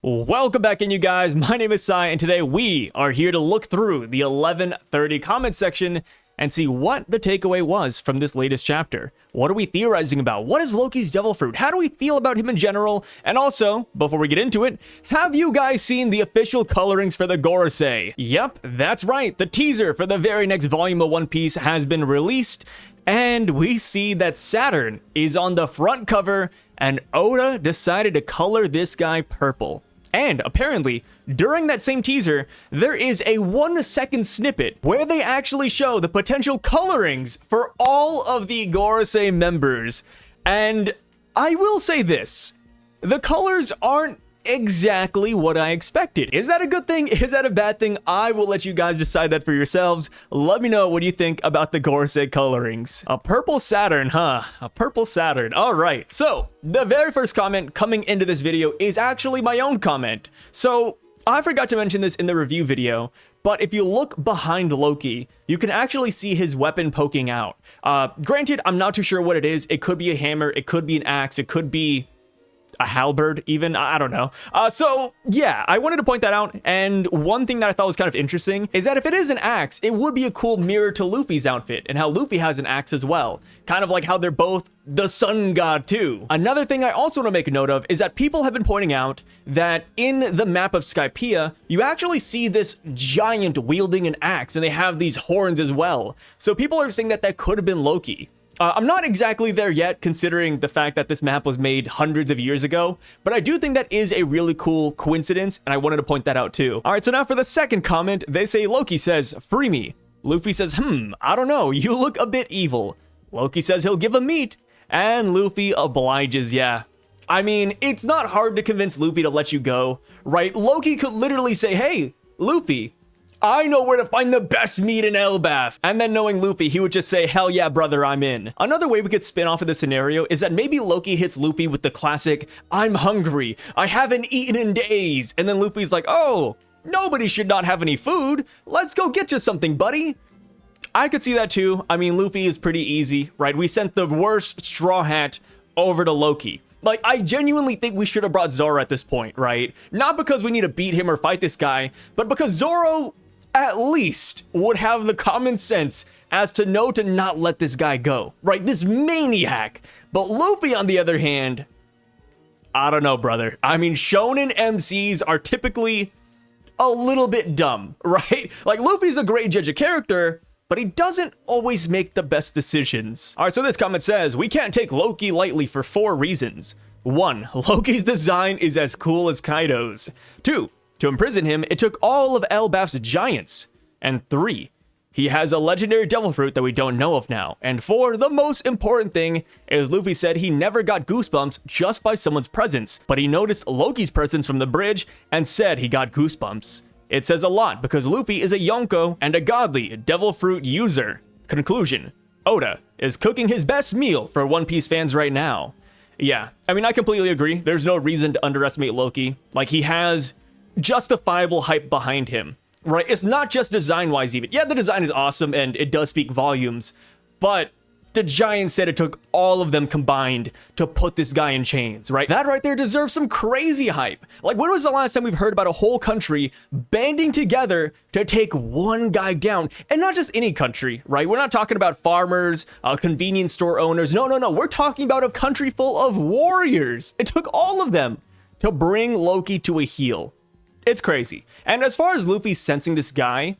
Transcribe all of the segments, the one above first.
Welcome back in, you guys. My name is Sai, and today we are here to look through the 11:30 comment section and see what the takeaway was from this latest chapter. What are we theorizing about? What is Loki's devil fruit? How do we feel about him in general? And also, before we get into it, have you guys seen the official colorings for the Gorosei? Yep, that's right. The teaser for the very next volume of One Piece has been released, and we see that Saturn is on the front cover, and Oda decided to color this guy purple. And apparently, during that same teaser, there is a 1-second snippet where they actually show the potential colorings for all of the Gorosei members. And I will say this, the colors aren't exactly what I expected. Is that a good thing? Is that a bad thing? I will let you guys decide that for yourselves. Let me know what you think about the Gorosei colorings. A purple Saturn, huh? A purple Saturn. All right. So the very first comment coming into this video is actually my own comment. So I forgot to mention this in the review video, but if you look behind Loki, you can actually see his weapon poking out. Granted, I'm not too sure what it is. It could be a hammer. It could be an axe. It could be a halberd even, I don't know. So yeah, I wanted to point that out. And one thing that I thought was kind of interesting is that if it is an axe, it would be a cool mirror to Luffy's outfit and how Luffy has an axe as well. Kind of like how they're both the sun god too. Another thing I also want to make a note of is that people have been pointing out that in the map of Skypiea, you actually see this giant wielding an axe, and they have these horns as well. So people are saying that that could have been Loki. I'm not exactly there yet, considering the fact that this map was made hundreds of years ago, but I do think that is a really cool coincidence, and I wanted to point that out too. All right, so now for the second comment, they say Loki says, "Free me." Luffy says, I don't know, you look a bit evil. Loki says he'll give him meat, and Luffy obliges, yeah. I mean, it's not hard to convince Luffy to let you go, right? Loki could literally say, hey, Luffy, I know where to find the best meat in Elbaf. And then knowing Luffy, he would just say, hell yeah, brother, I'm in. Another way we could spin off of this scenario is that maybe Loki hits Luffy with the classic, I'm hungry, I haven't eaten in days. And then Luffy's like, oh, nobody should not have any food. Let's go get you something, buddy. I could see that too. I mean, Luffy is pretty easy, right? We sent the worst Straw Hat over to Loki. Like, I genuinely think we should have brought Zoro at this point, right? Not because we need to beat him or fight this guy, but because Zoro at least would have the common sense as to know to not let this guy go, right? This maniac. But Luffy, on the other hand, I don't know, brother. I mean, shonen MCs are typically a little bit dumb, right? Like, Luffy's a great judge of character, but he doesn't always make the best decisions. All right, so this comment says, we can't take Loki lightly for 4 reasons. 1, Loki's design is as cool as Kaido's. 2, to imprison him, it took all of Elbaf's giants. And 3, he has a legendary devil fruit that we don't know of now. And 4, the most important thing is Luffy said he never got goosebumps just by someone's presence, but he noticed Loki's presence from the bridge and said he got goosebumps. It says a lot because Luffy is a Yonko and a godly devil fruit user. Conclusion, Oda is cooking his best meal for One Piece fans right now. Yeah, I mean, I completely agree. There's no reason to underestimate Loki. Like, he has justifiable hype behind him, right? It's not just design-wise even. Yeah, the design is awesome and it does speak volumes, but the Giants said it took all of them combined to put this guy in chains, right? That right there deserves some crazy hype. Like, when was the last time we've heard about a whole country banding together to take one guy down? And not just any country, right? We're not talking about farmers, convenience store owners. No. We're talking about a country full of warriors. It took all of them to bring Loki to a heel. It's crazy. And as far as Luffy sensing this guy,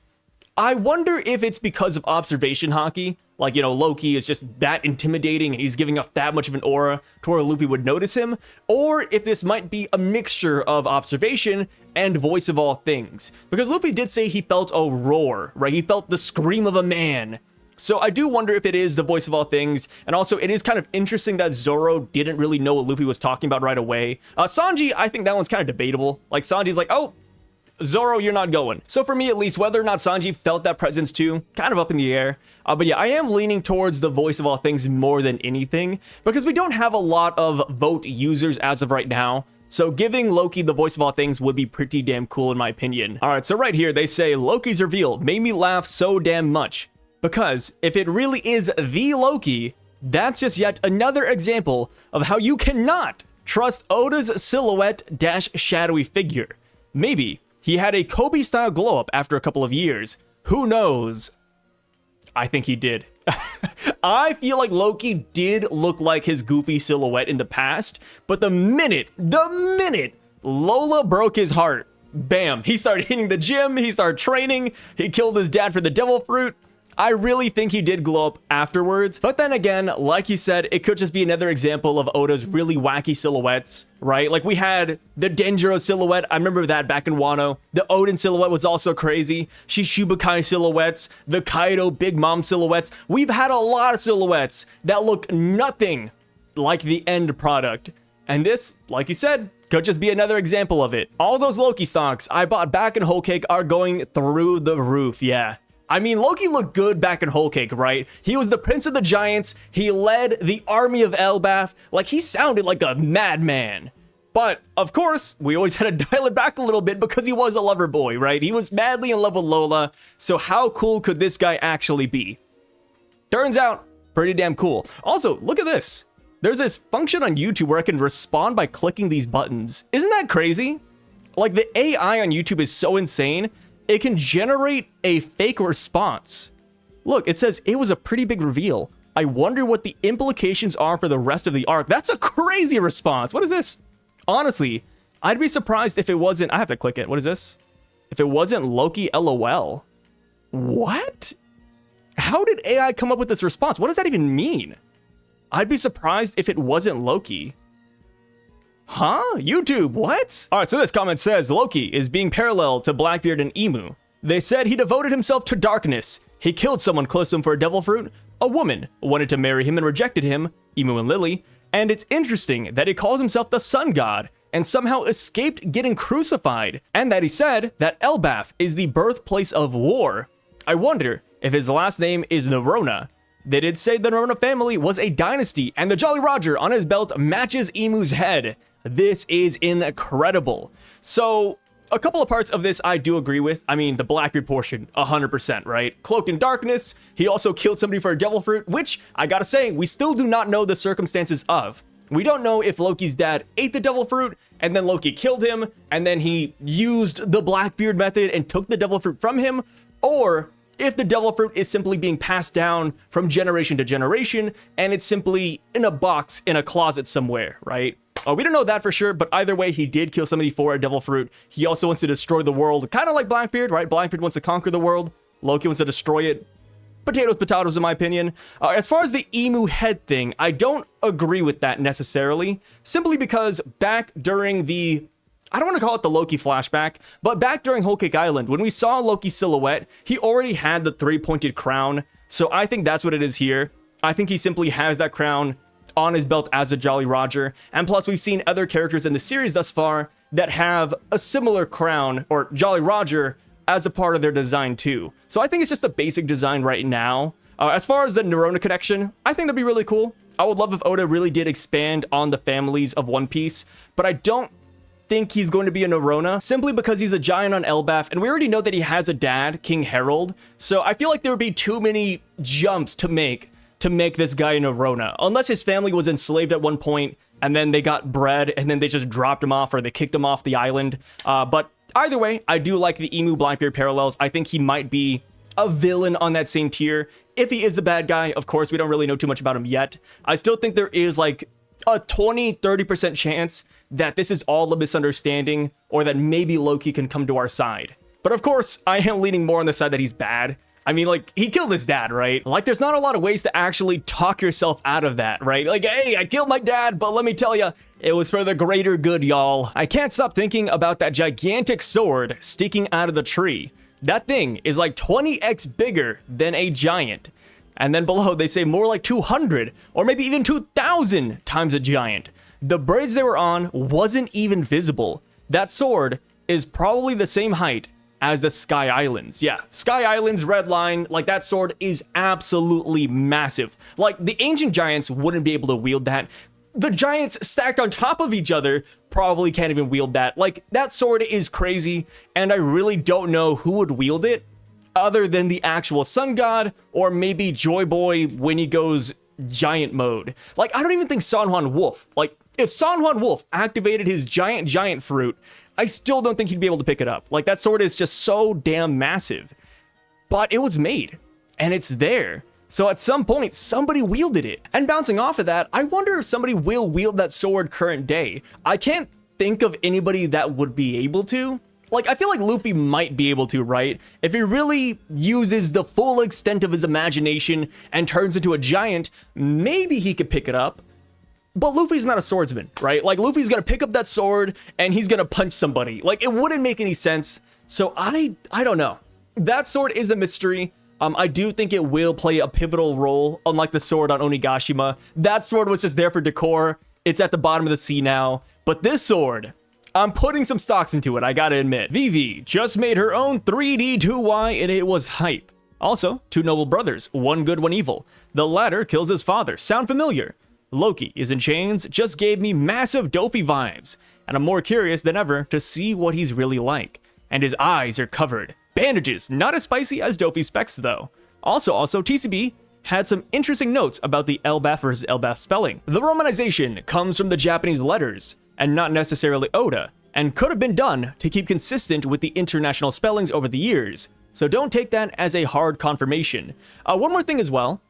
I wonder if it's because of observation hockey. Like, you know, Loki is just that intimidating and he's giving off that much of an aura to where Luffy would notice him. Or if this might be a mixture of observation and voice of all things. Because Luffy did say he felt a roar, right? He felt the scream of a man. So I do wonder if it is the voice of all things. And also, it is kind of interesting that Zoro didn't really know what Luffy was talking about right away. Sanji, I think that one's kind of debatable. Like, Sanji's like, oh, Zoro, you're not going. So for me, at least, whether or not Sanji felt that presence too, kind of up in the air. But yeah, I am leaning towards the voice of all things more than anything, because we don't have a lot of vote users as of right now. So giving Loki the voice of all things would be pretty damn cool in my opinion. All right, so right here, they say, Loki's reveal made me laugh so damn much. Because if it really is the Loki, that's just yet another example of how you cannot Trust Oda's silhouette dash shadowy figure. Maybe he had a Kobe-style glow-up after a couple of years. Who knows? I think he did. I feel like Loki did look like his goofy silhouette in the past, but the minute Lola broke his heart, bam, he started hitting the gym, he started training, he killed his dad for the devil fruit. I really think he did glow up afterwards. But then again, like you said, it could just be another example of Oda's really wacky silhouettes, right? Like we had the Denjiro silhouette. I remember that back in Wano. The Odin silhouette was also crazy. Shishibukai silhouettes, the Kaido Big Mom silhouettes. We've had a lot of silhouettes that look nothing like the end product. And this, like you said, could just be another example of it. All those Loki stocks I bought back in Whole Cake are going through the roof, yeah. I mean, Loki looked good back in Whole Cake, right? He was the Prince of the Giants. He led the army of Elbaf. Like, he sounded like a madman. But, of course, we always had to dial it back a little bit because he was a lover boy, right? He was madly in love with Lola. So how cool could this guy actually be? Turns out, pretty damn cool. Also, look at this. There's this function on YouTube where I can respond by clicking these buttons. Isn't that crazy? Like, the AI on YouTube is so insane. It can generate a fake response. Look, it says, it was a pretty big reveal. I wonder what the implications are for the rest of the arc. That's a crazy response. What is this? Honestly, I'd be surprised if it wasn't... I have to click it. What is this? If it wasn't Loki LOL. What? How did AI come up with this response? What does that even mean? I'd be surprised if it wasn't Loki. Huh? YouTube, what? All right, so this comment says, Loki is being parallel to Blackbeard and Emu. They said he devoted himself to darkness. He killed someone close to him for a devil fruit. A woman wanted to marry him and rejected him, Emu and Lily. And it's interesting that he calls himself the sun god and somehow escaped getting crucified. And that he said that Elbaf is the birthplace of war. I wonder if his last name is Nerona. They did say the Nerona family was a dynasty and the Jolly Roger on his belt matches Emu's head. This is incredible. So, a couple of parts of this I do agree with. I mean, the Blackbeard portion, 100%, right? Cloaked in darkness. He also killed somebody for a devil fruit, which, I gotta say, we still do not know the circumstances of. We don't know if Loki's dad ate the devil fruit, and then Loki killed him, and then he used the Blackbeard method and took the devil fruit from him, or if the devil fruit is simply being passed down from generation to generation, and it's simply in a box in a closet somewhere, right? We don't know that for sure, but either way, he did kill somebody for a devil fruit. He also wants to destroy the world, kind of like Blackbeard, right? Blackbeard wants to conquer the world. Loki wants to destroy it. Potatoes, in my opinion. As far as the emu head thing, I don't agree with that necessarily, simply because back during the... I don't want to call it the Loki flashback, but back during Whole Cake Island, when we saw Loki's silhouette, he already had the three-pointed crown, so I think that's what it is here. I think he simply has that crown on his belt as a Jolly Roger, and plus we've seen other characters in the series thus far that have a similar crown, or Jolly Roger, as a part of their design too. So I think it's just a basic design right now. As far as the Nerona connection, I think that'd be really cool. I would love if Oda really did expand on the families of One Piece, but I don't think he's going to be a Nerona, simply because he's a giant on Elbaf, and we already know that he has a dad, King Harold, so I feel like there would be too many jumps to make this guy a Nerona, unless his family was enslaved at one point, and then they got bred, and then they just dropped him off, or they kicked him off the island. But either way, I do like the Emu Blackbeard parallels. I think he might be a villain on that same tier. If he is a bad guy, of course, we don't really know too much about him yet. I still think there is like a 20-30% chance that this is all a misunderstanding, or that maybe Loki can come to our side. But of course, I am leaning more on the side that he's bad. I mean, like, he killed his dad, right? Like, there's not a lot of ways to actually talk yourself out of that, right? Like, hey, I killed my dad, but let me tell you, it was for the greater good, y'all. I can't stop thinking about that gigantic sword sticking out of the tree. That thing is like 20x bigger than a giant. And then below, they say more like 200, or maybe even 2,000 times a giant. The bridge they were on wasn't even visible. That sword is probably the same height as the Sky Islands. Yeah, Sky Islands, red line, like that sword is absolutely massive. Like the ancient giants wouldn't be able to wield that. The giants stacked on top of each other probably can't even wield that. Like that sword is crazy, and I really don't know who would wield it other than the actual sun god, or maybe Joy Boy when he goes giant mode. Like I don't even think San Juan Wolf, like if San Juan Wolf activated his giant fruit, I still don't think he'd be able to pick it up. Like, that sword is just so damn massive. But it was made, and it's there. So at some point, somebody wielded it. And bouncing off of that, I wonder if somebody will wield that sword current day. I can't think of anybody that would be able to. Like, I feel like Luffy might be able to, right? If he really uses the full extent of his imagination and turns into a giant, maybe he could pick it up. But Luffy's not a swordsman, right? Like, Luffy's gonna pick up that sword and he's gonna punch somebody. Like, it wouldn't make any sense. So I don't know. That sword is a mystery. I do think it will play a pivotal role, unlike the sword on Onigashima. That sword was just there for decor. It's at the bottom of the sea now. But this sword, I'm putting some stocks into it, I gotta admit. Vivi just made her own 3D 2Y and it was hype. Also, two noble brothers, one good, one evil. The latter kills his father. Sound familiar? Loki is in chains just gave me massive Dofi vibes, and I'm more curious than ever to see what he's really like. And his eyes are covered. Bandages, not as spicy as Dofi specs though. Also, TCB had some interesting notes about the Elbaf versus Elbaf spelling. The romanization comes from the Japanese letters, and not necessarily Oda, and could have been done to keep consistent with the international spellings over the years. So don't take that as a hard confirmation. One more thing as well,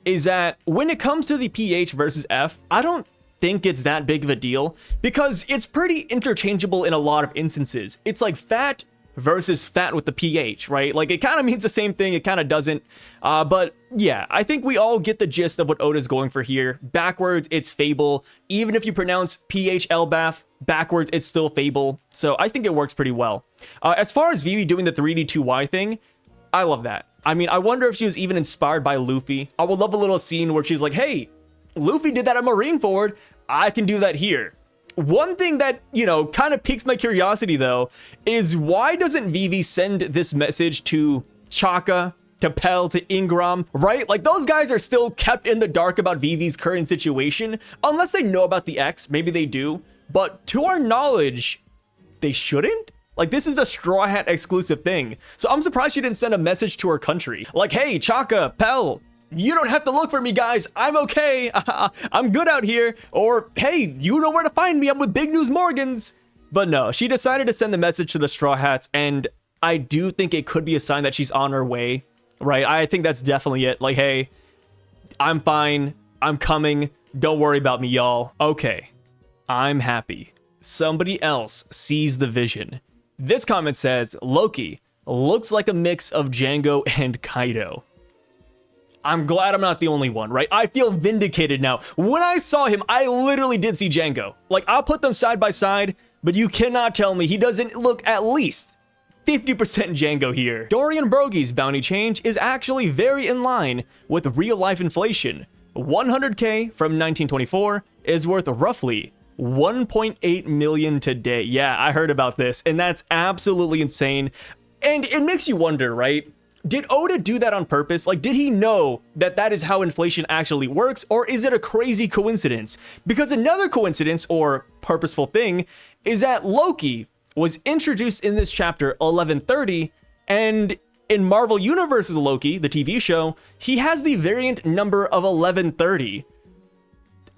is that when it comes to the PH versus F, I don't think it's that big of a deal because it's pretty interchangeable in a lot of instances. It's like fat versus fat with the PH, right? Like, it kind of means the same thing, it kind of doesn't. But yeah, I think we all get the gist of what Oda's going for here. Backwards, it's Fable. Even if you pronounce PH Elbaf, backwards, it's still Fable. So I think it works pretty well. As far as Vivi doing the 3D 2Y thing, I love that. I mean, I wonder if she was even inspired by Luffy. I would love a little scene where she's like, hey, Luffy did that at Marineford, I can do that here. One thing that, you know, kind of piques my curiosity though, is why doesn't Vivi send this message to Chaka, to Pell, to Ingram, right? Like, those guys are still kept in the dark about Vivi's current situation, unless they know about the X, maybe they do, but to our knowledge, they shouldn't? Like, this is a Straw Hat exclusive thing. So I'm surprised she didn't send a message to her country. Like, hey, Chaka, Pell, you don't have to look for me, guys. I'm okay. I'm good out here. Or, hey, you know where to find me. I'm with Big News Morgans. But no, she decided to send the message to the Straw Hats. And I do think it could be a sign that she's on her way, right? I think that's definitely it. Like, hey, I'm fine. I'm coming. Don't worry about me, y'all. Okay, I'm happy. Somebody else sees the vision. This comment says, Loki looks like a mix of Django and Kaido. I'm glad I'm not the only one, right? I feel vindicated now. When I saw him, I literally did see Django. Like, I'll put them side by side, but you cannot tell me he doesn't look at least 50% Django here. Dorian Brogy's bounty change is actually very in line with real-life inflation. 100k from 1924 is worth roughly 1.8 million today. Yeah, I heard about this, and that's absolutely insane. And it makes you wonder, right? Did Oda do that on purpose? Like, did he know that that is how inflation actually works, or is it a crazy coincidence? Because another coincidence, or purposeful thing, is that Loki was introduced in this chapter 1130, and in Marvel Universe's Loki, the TV show, he has the variant number of 1130.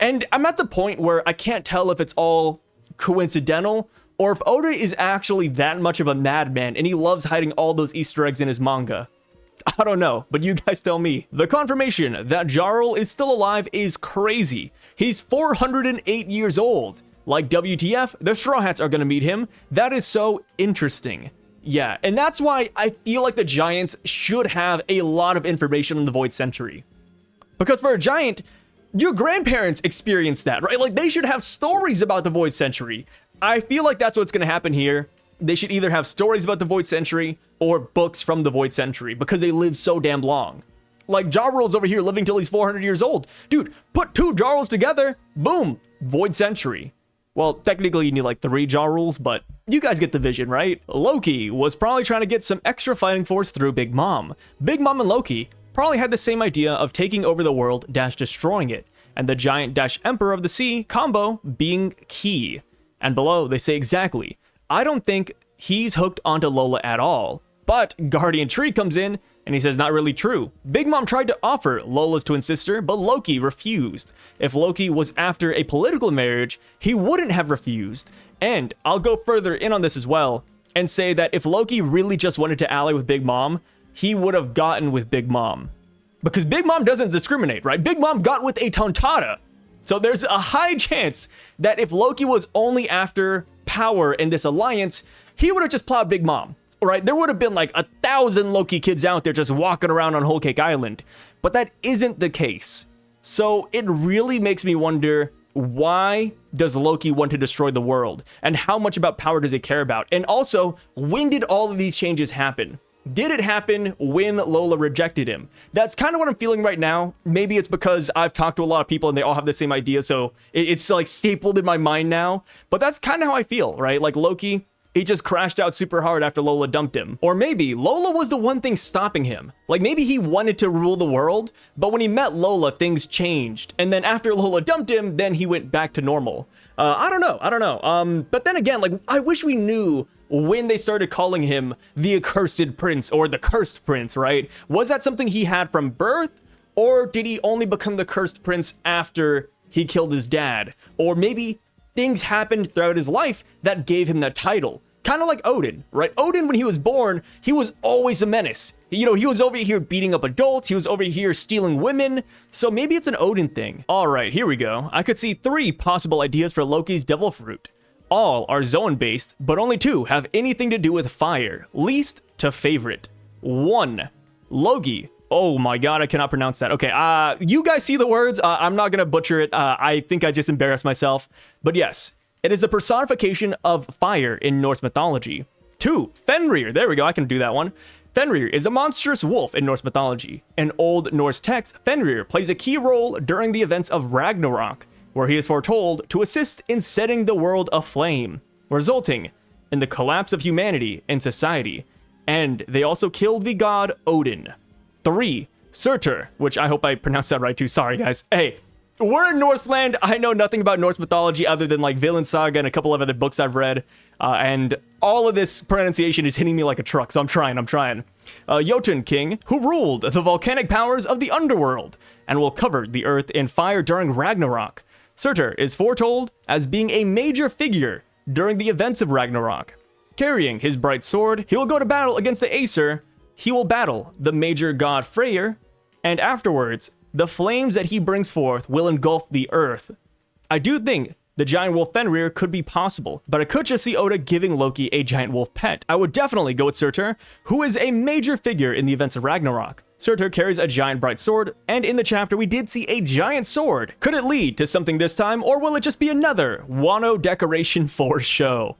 And I'm at the point where I can't tell if it's all coincidental or if Oda is actually that much of a madman and he loves hiding all those Easter eggs in his manga. I don't know, but you guys tell me. The confirmation that Jarl is still alive is crazy. He's 408 years old. Like WTF, the Straw Hats are gonna meet him. That is so interesting. Yeah, and that's why I feel like the Giants should have a lot of information on the Void Century. Because for a Giant, your grandparents experienced that, right? Like, they should have stories about the Void Century. I feel like that's what's going to happen here. They should either have stories about the Void Century or books from the Void Century because they live so damn long. Like, Jarl's over here living till he's 400 years old. Dude, put two Jarls together, boom, Void Century. Well, technically you need like 3 Jarls, but you guys get the vision, right? Loki was probably trying to get some extra fighting force through Big Mom. Big Mom and Loki probably had the same idea of taking over the world dash destroying it, and the giant dash Emperor of the Sea combo being key. And below, they say exactly, I don't think he's hooked onto Lola at all, But Guardian Tree comes in and he says not really true. Big Mom tried to offer Lola's twin sister, but Loki refused. If Loki was after a political marriage, he wouldn't have refused. And I'll go further in on this as well and say that if Loki really just wanted to ally with Big Mom, he would have gotten with Big Mom. Because Big Mom doesn't discriminate, right? Big Mom got with a Tontada. So there's a high chance that if Loki was only after power in this alliance, he would have just plowed Big Mom. Right, there would have been like 1,000 Loki kids out there just walking around on Whole Cake Island, but that isn't the case. So it really makes me wonder, why does Loki want to destroy the world? And how much about power does he care about? And also, when did all of these changes happen? Did it happen when Lola rejected him? That's kind of what I'm feeling right now. Maybe it's because I've talked to a lot of people and they all have the same idea, so it's like stapled in my mind now. But that's kind of how I feel, right? Like Loki, he just crashed out super hard after Lola dumped him. Or maybe Lola was the one thing stopping him. Like maybe he wanted to rule the world, but when he met Lola, things changed. And then after Lola dumped him, then he went back to normal. I don't know. But then again, like I wish we knew when they started calling him the accursed prince or the cursed prince, right? Was that something he had from birth? Or did he only become the cursed prince after he killed his dad? Or maybe things happened throughout his life that gave him that title. Kind of like Odin, right? Odin, when he was born, he was always a menace. You know, he was over here beating up adults. He was over here stealing women. So maybe it's an Odin thing. All right, here we go. I could see 3 possible ideas for Loki's devil fruit. All are zone-based, but only 2 have anything to do with fire. Least to favorite. 1. Logi. Oh my god, I cannot pronounce that. Okay, you guys see the words. I'm not gonna butcher it. I think I just embarrassed myself. But yes, it is the personification of fire in Norse mythology. 2, Fenrir. There we go, I can do that one. Fenrir is a monstrous wolf in Norse mythology. In Old Norse texts, Fenrir plays a key role during the events of Ragnarok, where he is foretold to assist in setting the world aflame, resulting in the collapse of humanity and society. And they also killed the god Odin. 3, Surtur, which I hope I pronounced that right too. Sorry, guys. Hey, we're in Norseland. I know nothing about Norse mythology other than like Vinland Saga and a couple of other books I've read. And all of this pronunciation is hitting me like a truck, so I'm trying. Jotun king, who ruled the volcanic powers of the underworld and will cover the earth in fire during Ragnarok. Surtur is foretold as being a major figure during the events of Ragnarok. Carrying his bright sword, he will go to battle against the Aesir. He will battle the major god Freyr, and afterwards, the flames that he brings forth will engulf the earth. I do think the giant wolf Fenrir could be possible, but I could just see Oda giving Loki a giant wolf pet. I would definitely go with Surtur, who is a major figure in the events of Ragnarok. Surtur carries a giant bright sword, and in the chapter we did see a giant sword. Could it lead to something this time, or will it just be another Wano decoration for show?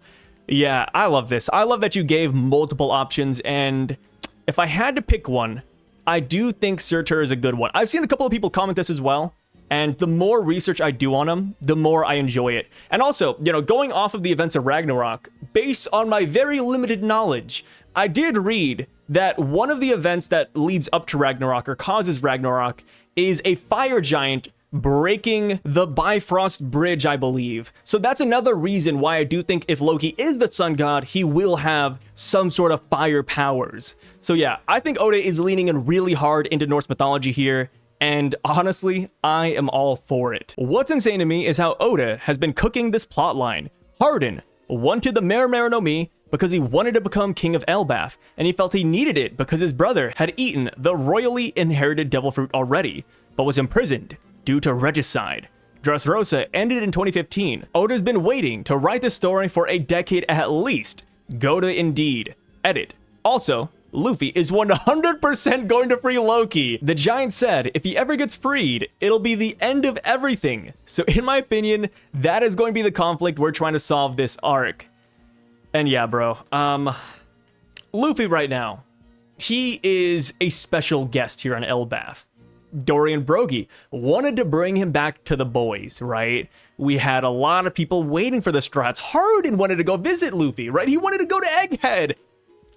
Yeah, I love this. I love that you gave multiple options, and if I had to pick one, I do think Surtur is a good one. I've seen a couple of people comment this as well, and the more research I do on him, the more I enjoy it. And also, you know, going off of the events of Ragnarok, based on my very limited knowledge, I did read that one of the events that leads up to Ragnarok or causes Ragnarok is a fire giant breaking the Bifrost Bridge, I believe. So that's another reason why I do think if Loki is the sun god, he will have some sort of fire powers. So yeah, I think Oda is leaning in really hard into Norse mythology here, and honestly, I am all for it. What's insane to me is how Oda has been cooking this plotline. Hardin wanted the Mare no Mi because he wanted to become king of Elbaf, and he felt he needed it because his brother had eaten the royally inherited devil fruit already, but was imprisoned due to regicide. Dressrosa ended in 2015. Oda's been waiting to write this story for a decade at least. Go to Indeed. Edit. Also, Luffy is 100% going to free Loki. The giant said if he ever gets freed, it'll be the end of everything. So in my opinion, that is going to be the conflict we're trying to solve this arc. And yeah, bro, Luffy right now, he is a special guest here on Elbaf. Dorian Brogy wanted to bring him back to the boys, right? We had a lot of people waiting for the Strats. Hardin wanted to go visit Luffy, right? He wanted to go to Egghead.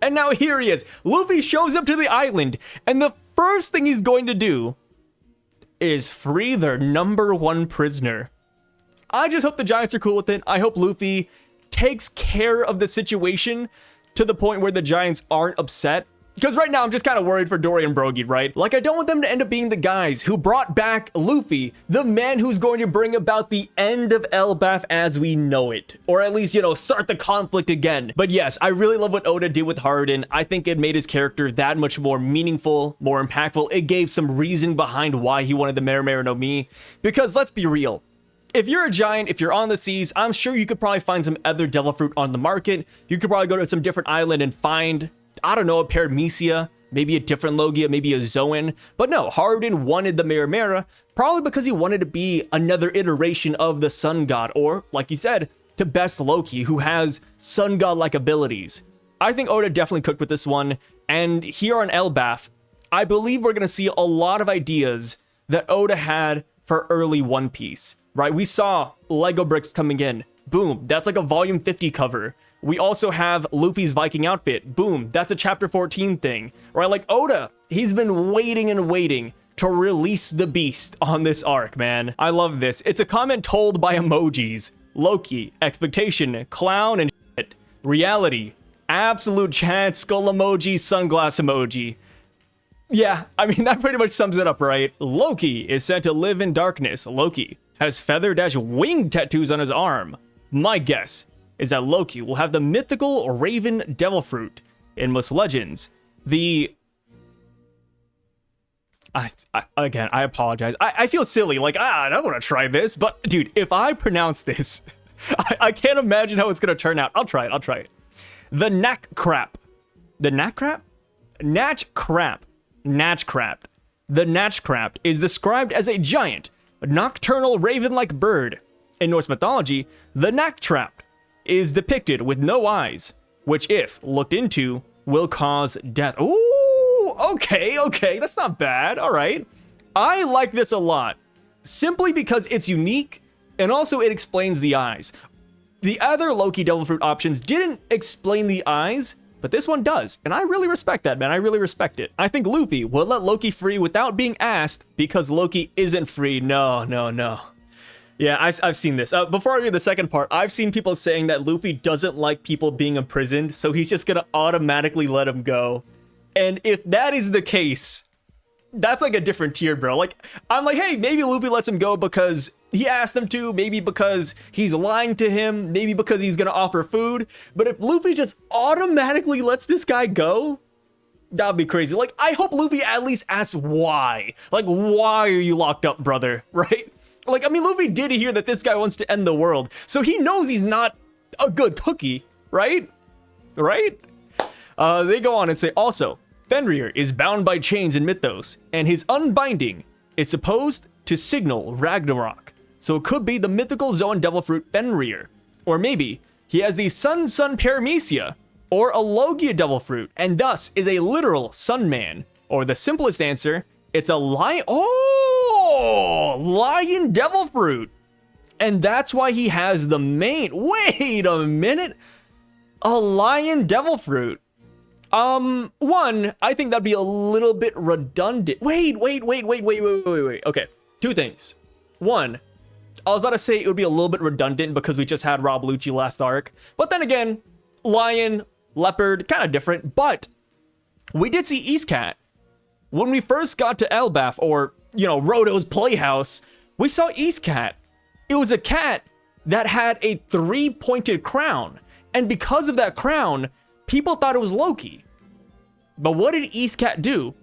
And now here he is. Luffy shows up to the island, and the first thing he's going to do is free their #1 prisoner. I just hope the Giants are cool with it. I hope Luffy takes care of the situation. to the point where the Giants aren't upset. Because right now, I'm just kind of worried for Dory and Brogy, right? Like, I don't want them to end up being the guys who brought back Luffy, the man who's going to bring about the end of Elbaf as we know it. Or at least, you know, start the conflict again. But yes, I really love what Oda did with Harden. I think it made his character that much more meaningful, more impactful. It gave some reason behind why he wanted the Mera no Mi. Because let's be real. If you're a giant, if you're on the seas, I'm sure you could probably find some other devil fruit on the market. You could probably go to some different island and find, I don't know, a Paramecia, maybe a different Logia, maybe a Zoan. But no, Harden wanted the Mera, probably because he wanted to be another iteration of the Sun God, or, like he said, to best Loki, who has Sun God-like abilities. I think Oda definitely cooked with this one, and here on Elbaf, I believe we're going to see a lot of ideas that Oda had for early One Piece, right? We saw Lego bricks coming in. Boom, that's like a volume 50 cover. We also have Luffy's Viking outfit. Boom, that's a chapter 14 thing. Right, like Oda, he's been waiting and waiting to release the beast on this arc, man. I love this. It's a comment told by emojis. Loki, expectation, clown, and shit. Reality, absolute chance, skull emoji, sunglass emoji. Yeah, I mean, that pretty much sums it up, right? Loki is said to live in darkness. Loki has feather-wing tattoos on his arm. My guess is that Loki will have the mythical Raven Devil Fruit. In most legends, again, I apologize. I feel silly, like, I don't want to try this, but dude, if I pronounce this, I can't imagine how it's going to turn out. I'll try it. The Natchcrap. The Natchcrap? Natchcrap. Natchcrap. The Natchcrap is described as a giant, nocturnal raven-like bird. In Norse mythology, the Natchcrap is depicted with no eyes, which if looked into, will cause death. Ooh, okay, that's not bad, all right. I like this a lot, simply because it's unique, and also it explains the eyes. The other Loki Devil Fruit options didn't explain the eyes, but this one does, and I really respect that, man. I really respect it. I think Luffy will let Loki free without being asked, because Loki isn't free. No. Yeah, I've seen this. Before I read the second part, I've seen people saying that Luffy doesn't like people being imprisoned, so he's just gonna automatically let him go. And if that is the case, that's like a different tier, bro. Like, I'm like, hey, maybe Luffy lets him go because he asked him to, maybe because he's lying to him, maybe because he's gonna offer food. But if Luffy just automatically lets this guy go, that'd be crazy. Like, I hope Luffy at least asks why. Like, why are you locked up, brother? Right? Like, I mean, Luffy did hear that this guy wants to end the world, so he knows he's not a good cookie, right? Right? They go on and say, also, Fenrir is bound by chains in mythos, and his unbinding is supposed to signal Ragnarok. So it could be the mythical Zoan Devil Fruit Fenrir. Or maybe he has the Sun Paramecia, or a Logia Devil Fruit, and thus is a literal Sun Man. Or the simplest answer, it's a lion. Oh, Lion Devil Fruit. And that's why he has the main. Wait a minute. A Lion Devil Fruit. One, I think that'd be a little bit redundant. Wait. Okay, two things. One, I was about to say it would be a little bit redundant because we just had Rob Lucci last arc. But then again, lion, leopard, kind of different. But we did see Eastcat. When we first got to Elbaf, or, you know, Roto's Playhouse, we saw Eastcat. It was a cat that had a 3-pointed crown. And because of that crown, people thought it was Loki. But what did Eastcat do?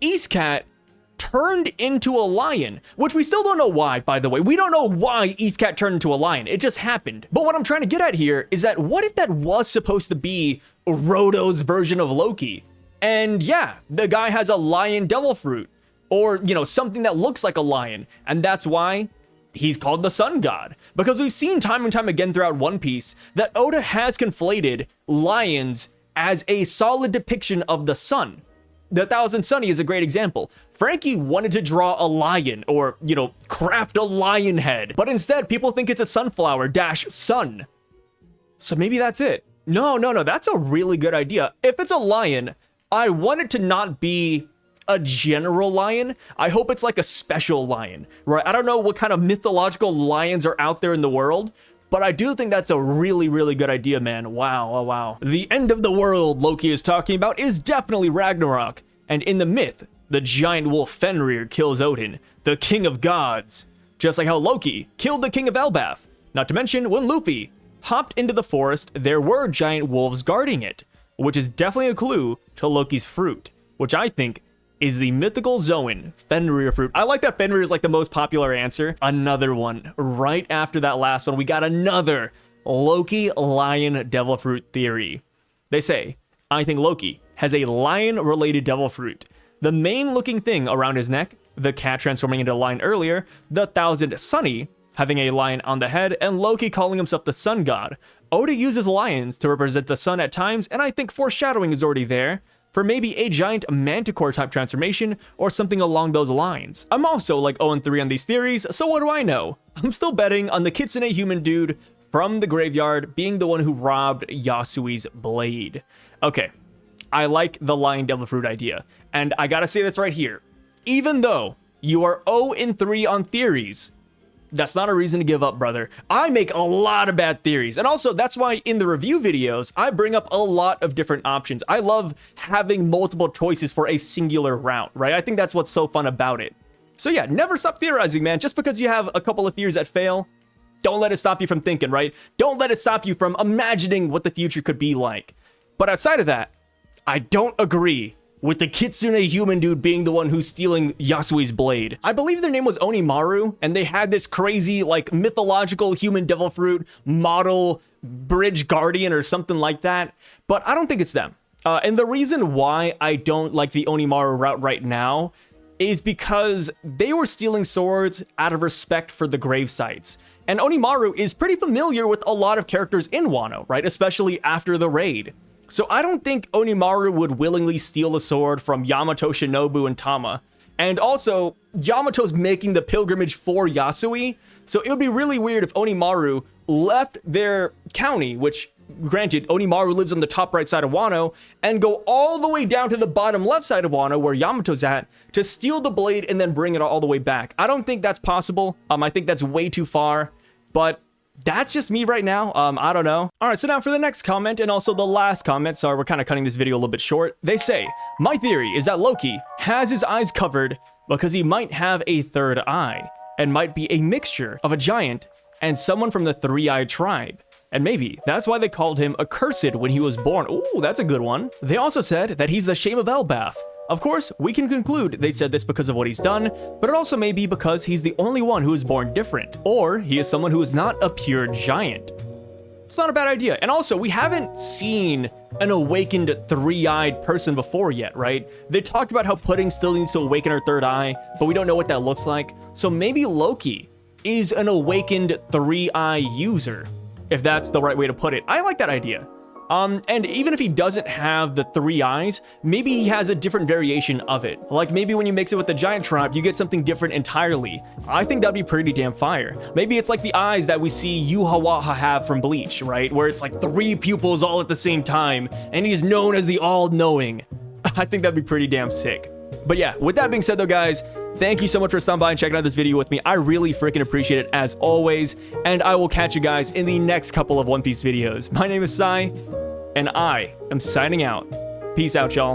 Eastcat turned into a lion, which we still don't know why, by the way. We don't know why Eastcat turned into a lion. It just happened. But what I'm trying to get at here is that what if that was supposed to be Roto's version of Loki? And yeah, the guy has a lion devil fruit, or, you know, something that looks like a lion. And that's why he's called the Sun God. Because we've seen time and time again throughout One Piece that Oda has conflated lions as a solid depiction of the sun. The Thousand Sunny is a great example. Frankie wanted to draw a lion, or, you know, craft a lion head. But instead, people think it's a sunflower - sun. So maybe that's it. No, that's a really good idea. If it's a lion, I want it to not be a general lion. I hope it's like a special lion, right? I don't know what kind of mythological lions are out there in the world, but I do think that's a really, really good idea, man. Wow, oh, wow. The end of the world Loki is talking about is definitely Ragnarok, and in the myth, the giant wolf Fenrir kills Odin, the king of gods, just like how Loki killed the king of Elbaf. Not to mention, when Luffy hopped into the forest, there were giant wolves guarding it, which is definitely a clue to Loki's fruit, which I think is the mythical Zoan Fenrir fruit. I like that Fenrir is like the most popular answer. Another one. Right after that last one, we got another Loki lion devil fruit theory. They say, I think Loki has a lion-related devil fruit. The main looking thing around his neck, the cat transforming into a lion earlier, the Thousand Sunny having a lion on the head, and Loki calling himself the sun god. Oda uses lions to represent the sun at times, and I think foreshadowing is already there for maybe a giant manticore type transformation or something along those lines. I'm also like 0-3 on these theories, so what do I know? I'm still betting on the Kitsune human dude from the graveyard being the one who robbed Yasui's blade. Okay, I like the lion devil fruit idea, and I gotta say this right here. Even though you are 0-3 on theories, that's not a reason to give up, brother. I make a lot of bad theories. And also, that's why in the review videos, I bring up a lot of different options. I love having multiple choices for a singular route, right? I think that's what's so fun about it. So yeah, never stop theorizing, man. Just because you have a couple of theories that fail, don't let it stop you from thinking, right? Don't let it stop you from imagining what the future could be like. But outside of that, I don't agree with the Kitsune human dude being the one who's stealing Yasui's blade. I believe their name was Onimaru, and they had this crazy, like, mythological human devil fruit model bridge guardian or something like that, but I don't think it's them. And the reason why I don't like the Onimaru route right now is because they were stealing swords out of respect for the grave sites. And Onimaru is pretty familiar with a lot of characters in Wano, right? Especially after the raid. So I don't think Onimaru would willingly steal a sword from Yamato, Shinobu, and Tama. And also, Yamato's making the pilgrimage for Yasui, so it would be really weird if Onimaru left their county, which, granted, Onimaru lives on the top right side of Wano, and go all the way down to the bottom left side of Wano, where Yamato's at, to steal the blade and then bring it all the way back. I don't think that's possible. I think that's way too far, but that's just me right now. I don't know. All right, so now for the next comment, and also the last comment. Sorry, we're kind of cutting this video a little bit short. They say, my theory is that Loki has his eyes covered because he might have a third eye, and might be a mixture of a giant and someone from the three-eyed tribe. And maybe that's why they called him accursed when he was born. Ooh, that's a good one. They also said that he's the shame of Elbaf. Of course, we can conclude they said this because of what he's done, but it also may be because he's the only one who is born different, or he is someone who is not a pure giant. It's not a bad idea. And also, we haven't seen an awakened three-eyed person before yet, right? They talked about how Pudding still needs to awaken her third eye, but we don't know what that looks like. So maybe Loki is an awakened three-eye user, if that's the right way to put it. I like that idea. And even if he doesn't have the three eyes, maybe he has a different variation of it. Like maybe when you mix it with the giant tribe, you get something different entirely. I think that'd be pretty damn fire. Maybe it's like the eyes that we see Yuhawaha have from Bleach, right? Where it's like 3 pupils all at the same time, and he's known as the all-knowing. I think that'd be pretty damn sick. But yeah, with that being said though, guys, thank you so much for stopping by and checking out this video with me. I really freaking appreciate it as always, and I will catch you guys in the next couple of One Piece videos. My name is Sai, and I am signing out. Peace out, y'all.